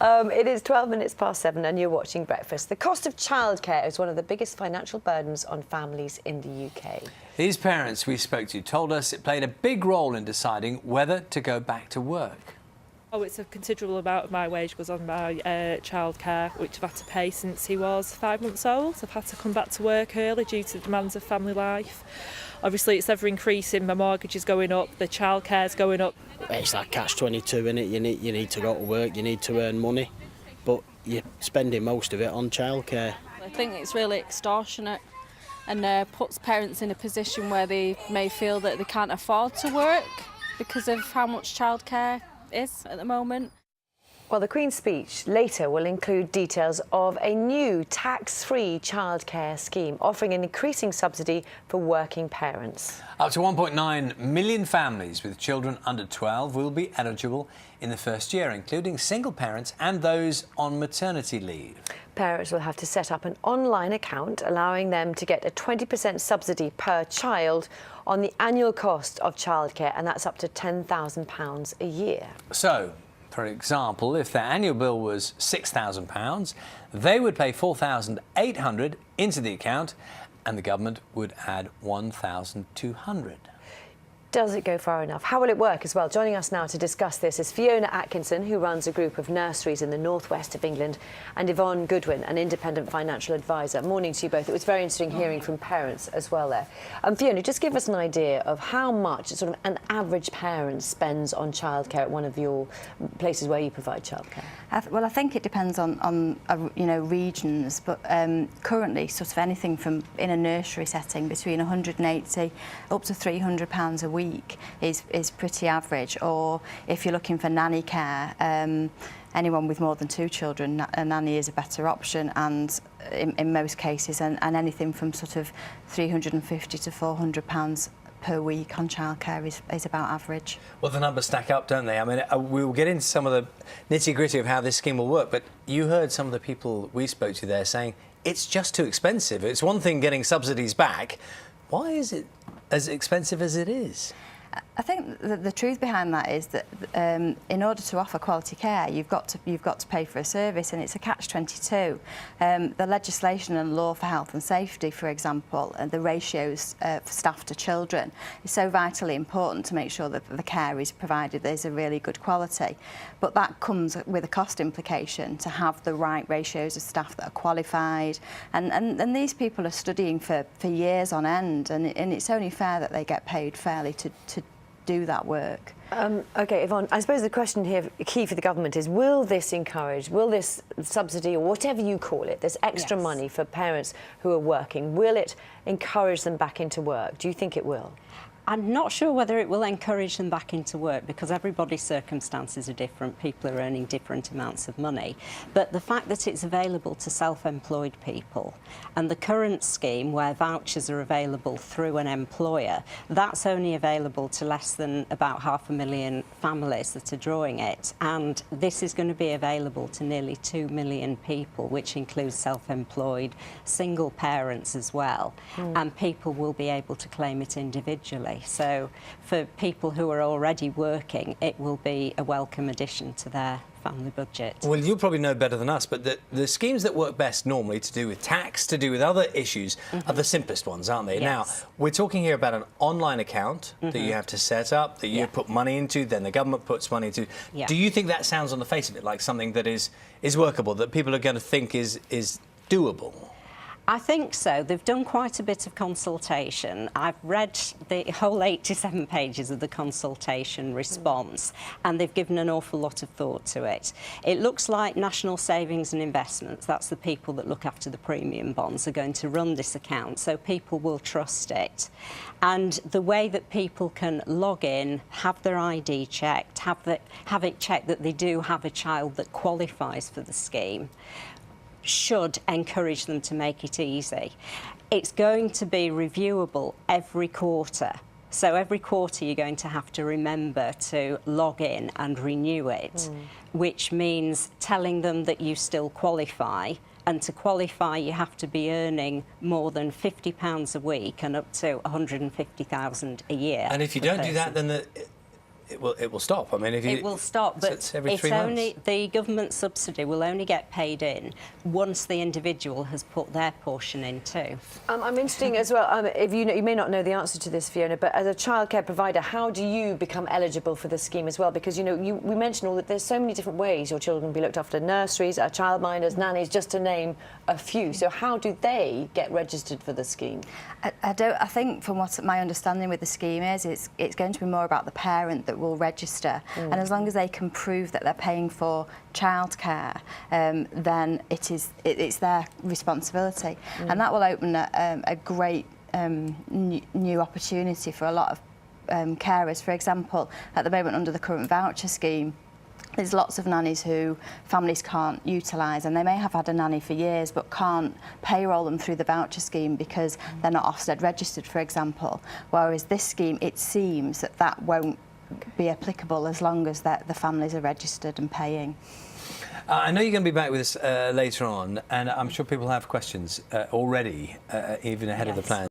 It is 12 minutes past 7 and you're watching Breakfast. The cost of childcare is one of the biggest financial burdens on families in the UK. These parents we spoke to told us it played a big role in deciding whether to go back to work. Oh, it's a considerable amount of my wage goes on my childcare, which I've had to pay since he was 5 months old. I've had to come back to work early due to the demands of family life. Obviously, it's ever increasing. My mortgage is going up, the childcare's going up. It's like catch-22, innit? You need to go to work, you need to earn money, but you're spending most of it on childcare. I think it's really extortionate and puts parents in a position where they may feel that they can't afford to work because of how much childcare is at the moment. Well, the Queen's speech later will include details of a new tax-free childcare scheme offering an increasing subsidy for working parents. Up to 1.9 million families with children under 12 will be eligible in the first year, including single parents and those on maternity leave. Parents will have to set up an online account, allowing them to get a 20% subsidy per child on the annual cost of childcare, and that's up to £10,000 a year. So, for example, if their annual bill was £6,000, they would pay £4,800 into the account and the government would add £1,200. Does it go far enough? How will it work as well? Joining us now to discuss this is Fiona Atkinson, who runs a group of nurseries in the northwest of England, and Yvonne Goodwin, an independent financial advisor. Morning to you both. It was very interesting hearing from parents as well there. Fiona, just give us an idea of how much sort of an average parent spends on childcare at one of your places where you provide childcare. Well, I think it depends on regions, but currently sort of anything from in a nursery setting between £180 up to £300 a week is pretty average. Or if you're looking for nanny care, anyone with more than 2 children, a nanny is a better option, and in most cases, and anything from sort of £350 to £400 per week on childcare is about average. Well, the numbers stack up, don't they? I mean, we will get into some of the nitty-gritty of how this scheme will work, but you heard some of the people we spoke to there saying it's just too expensive. It's one thing getting subsidies back. Why is it as expensive as it is? I think the truth behind that is that in order to offer quality care, you've got to pay for a service, and it's a catch-22. The legislation and law for health and safety, for example, and the ratios for staff to children is so vitally important to make sure that the care is provided is a really good quality. But that comes with a cost implication to have the right ratios of staff that are qualified, and these people are studying for years on end, and it's only fair that they get paid fairly to do that work. OK, Yvonne, I suppose the question here, key for the government, is will this subsidy, or whatever you call it, this extra money for parents who are working, will it encourage them back into work? Do you think it will? I'm not sure whether it will encourage them back into work, because everybody's circumstances are different. People are earning different amounts of money. But the fact that it's available to self-employed people, and the current scheme where vouchers are available through an employer, that's only available to less than about 500,000 families that are drawing it. And this is going to be available to nearly 2 million people, which includes self-employed, single parents as well. And people will be able to claim it individually. So for people who are already working, it will be a welcome addition to their family budget. Well, you'll probably know better than us, but the schemes that work best normally to do with tax, to do with other issues, are the simplest ones, aren't they? Yes. Now, we're talking here about an online account that you have to set up, that you put money into, then the government puts money into. Do you think that sounds on the face of it like something that is workable, that people are going to think is doable? I think so. They've done quite a bit of consultation. I've read the whole 87 pages of the consultation response, and they've given an awful lot of thought to it. It looks like National Savings and Investments, that's the people that look after the premium bonds, are going to run this account, so people will trust it. And the way that people can log in, have their ID checked, have it checked that they do have a child that qualifies for the scheme, should encourage them to make it easy. It's going to be reviewable every quarter. So every quarter you're going to have to remember to log in and renew it, which means telling them that you still qualify. And to qualify, you have to be earning more than £50 a week and up to £150,000 a year. And if you don't do that, then it will stop. I mean, if you, it will stop, but it's every 3 months. only the government subsidy will only get paid in once the individual has put their portion in too. I'm interested as well. If you may not know the answer to this, Fiona, but as a childcare provider, how do you become eligible for the scheme as well? Because we mentioned that there's so many different ways your children can be looked after: nurseries, childminders, nannies, just to name a few. So how do they get registered for the scheme? I think from what my understanding with the scheme is, it's going to be more about the parent that will register, and as long as they can prove that they're paying for childcare, then it's their responsibility, and that will open a great new opportunity for a lot of carers. For example, at the moment under the current voucher scheme, there's lots of nannies who families can't utilise, and they may have had a nanny for years but can't payroll them through the voucher scheme because they're not Ofsted registered, for example. Whereas this scheme, it seems that won't be applicable as long as the families are registered and paying. I know you're going to be back with us later on, and I'm sure people have questions already, even ahead of the plan.